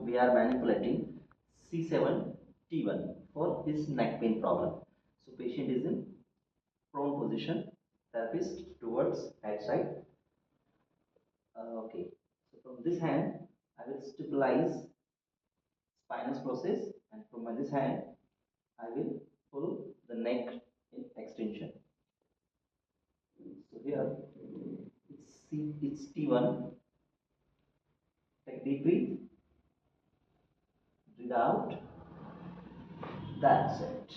we are manipulating C7 T1 for his neck pain problem. So patient is in prone position, therapist towards head side. Okay, so from this hand I will stabilize spinous process, and from this hand I will pull the neck in extension. So here it's T1. Take deep breathe out. That's it.